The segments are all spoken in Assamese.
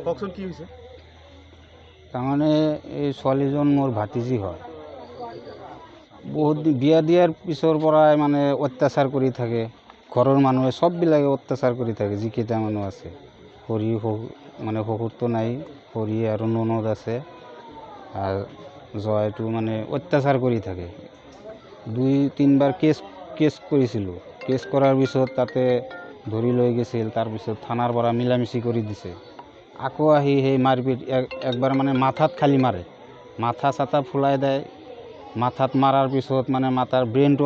কওকচোন কি হৈছে? তাৰমানে এই ছোৱালীজন মোৰ ভাতিজী হয়। বহুত বিয়া দিয়াৰ পিছৰ পৰাই মানে অত্যাচাৰ কৰি থাকে। ঘৰৰ মানুহে চববিলাকে অত্যাচাৰ কৰি থাকে, যিকেইটা মানুহ আছে। খৰি মানে শহুৰটো নাই, খৰি আৰু ননদ আছে। আৰু জয়টো মানে অত্যাচাৰ কৰি থাকে। 2-3বাৰ কেছ কৰিছিলোঁ। কেছ কৰাৰ পিছত তাতে ধৰি লৈ গৈছিল, তাৰপিছত থানাৰ পৰা মিলামিচি কৰি দিছে। আকৌ আহি সেই মাৰপিট একবাৰ মানে মাথাত খালি মাৰে, মাথা চাথা ফুলাই দেয়। মাথাত মাৰাৰ পিছত মানে মাথাৰ ব্ৰেইনটো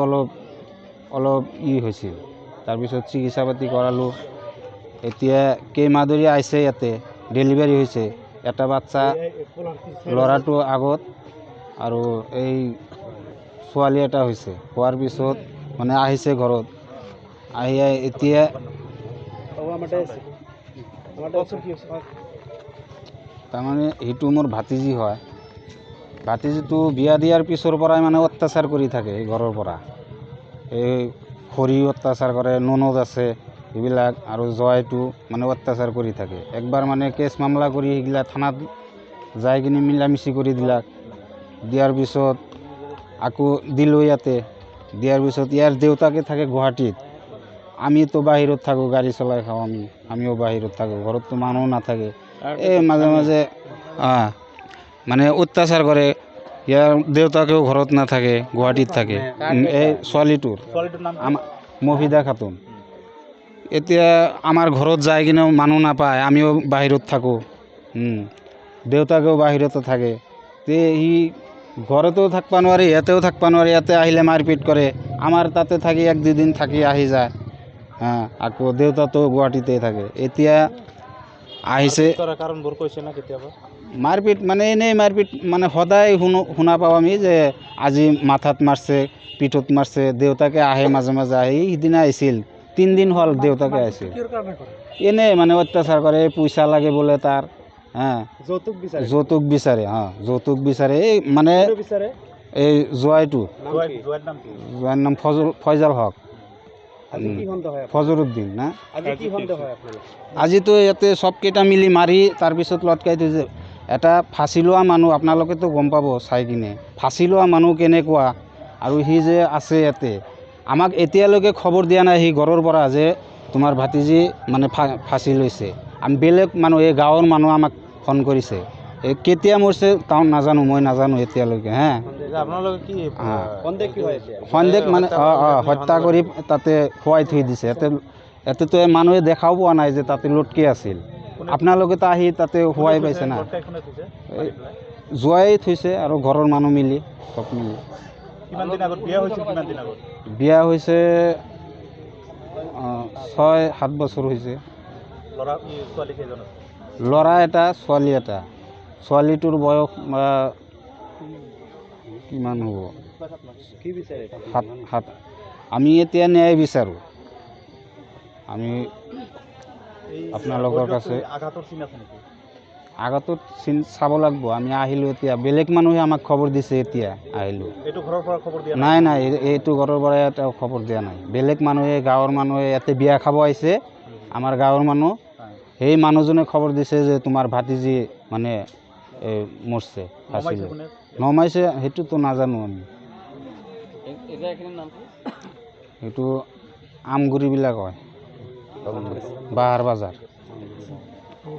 অলপ হৈছিল। তাৰপিছত চিকিৎসা পাতি কৰালোঁ। এতিয়া কেইমাহ ধৰি আহিছে, ইয়াতে ডেলিভাৰী হৈছে। এটা বাচ্চা, ল'ৰাটো আগত আৰু এই ছোৱালী এটা হৈছে। হোৱাৰ পিছত মানে আহিছে ঘৰত, আহি এতিয়া তাৰমানে সেইটো মোৰ ভাতিজী হয়। ভাতিজীটো বিয়া দিয়াৰ পিছৰ পৰাই মানে অত্যাচাৰ কৰি থাকে এই ঘৰৰ পৰা। এই খৰি অত্যাচাৰ কৰে, ননদ আছে এইবিলাক, আৰু জয়টো মানে অত্যাচাৰ কৰি থাকে। একবাৰ মানে কেছ মামলা কৰি সেইগিলা থানাত যাই কিনি মিলামিচি কৰি দিয়াৰ পিছত আকৌ দিলোঁ ইয়াতে। দিয়াৰ পিছত ইয়াৰ দেউতাকে থাকে গুৱাহাটীত, আমিতো বাহিৰত থাকোঁ, গাড়ী চলাই খাওঁ। আমিও বাহিৰত থাকোঁ, ঘৰততো মানুহ নাথাকে। এই মাজে মাজে মানে অত্যাচাৰ কৰে। ইয়াৰ দেউতাকেও ঘৰত নাথাকে, গুৱাহাটীত থাকে। এই ছোৱালীটোৰ মফিদা খাতুন। এতিয়া আমাৰ ঘৰত যাই কিনেও মানুহ নাপায়, আমিও বাহিৰত থাকোঁ। দেউতাকেও বাহিৰতে থাকে। সি ঘৰতেও থাকিব নোৱাৰে, ইয়াতেও থাকিব নোৱাৰে। ইয়াতে আহিলে মাৰপিট কৰে। আমাৰ তাতে থাকি 1-2 দিন থাকি আহি যায়। আকৌ দেউতাতো গুৱাহাটীতে থাকে। এতিয়া আহিছে মাৰপিট মানে এনেই মাৰপিট, মানে সদায় শুনা পাওঁ আমি যে আজি মাথাত মাৰছে, পিঠত মাৰছে। দেউতাকে আহে মাজে মাজে, আহি সিদিনা আহিছিল, 3 দিন হ'ল দেউতাকে আহিছিল। এনেই মানে অত্যাচাৰ কৰে, পইচা লাগে বোলে তাৰ। যৌতুক বিচাৰে। যৌতুক বিচাৰে। এই মানে এই জোৱাইটো, জোৱাইৰ নাম ফয়জল হক, ফজৰুদ্দিন না। আজিতো ইয়াতে চবকেইটা মিলি মাৰি তাৰপিছত লটকাই থৈছে। এটা ফাঁচি লোৱা মানুহ, আপোনালোকেতো গম পাব চাই কিনে, ফাঁচি লোৱা মানুহ কেনেকুৱা। আৰু সি যে আছে ইয়াতে, আমাক এতিয়ালৈকে খবৰ দিয়া নাই সি ঘৰৰ পৰা যে তোমাৰ ভাতিজী মানে ফাঁচি লৈছে। আমি বেলেগ মানুহ, এই গাঁৱৰ মানুহ আমাক ফোন কৰিছে। কেতিয়া মৰিছে তাও নাজানো, মই নাজানো এতিয়ালৈকে। সন্দেহ মানে হত্যা কৰি তাতে শুৱাই থৈ দিছে। ইয়াতেতো মানুহে দেখাও পোৱা নাই যে তাতে লটকি আছিল। আপোনালোকেতো আহি তাতে শুৱাই পাইছে না। জোৱাই থৈছে আৰু ঘৰৰ মানুহ মিলি, চব মিলি। বিয়া হৈছে 6-7 বছৰ হৈছে। ল'ৰা এটা, ছোৱালী এটা। ছোৱালীটোৰ বয়স কিমান হ'ব? 7। আমি এতিয়া ন্যায় বিচাৰোঁ। আমি আপোনালোকৰ কাছে আঘাতত চাব লাগিব। আমি আহিলোঁ, এতিয়া বেলেগ মানুহে আমাক খবৰ দিছে। এতিয়া আহিলোঁ। নাই, এইটো ঘৰৰ পৰা এটাও খবৰ দিয়া নাই। বেলেগ মানুহে, গাঁৱৰ মানুহে ইয়াতে বিয়া খাব আহিছে, আমাৰ গাঁৱৰ মানুহ। সেই মানুহজনে খবৰ দিছে যে তোমাৰ ভাতিজী মানে মৰছে, নমাইছে। সেইটোতো নাজানো আমি। সেইটো আমগুৰিবিলাক হয়, বাহাৰ বাজাৰ।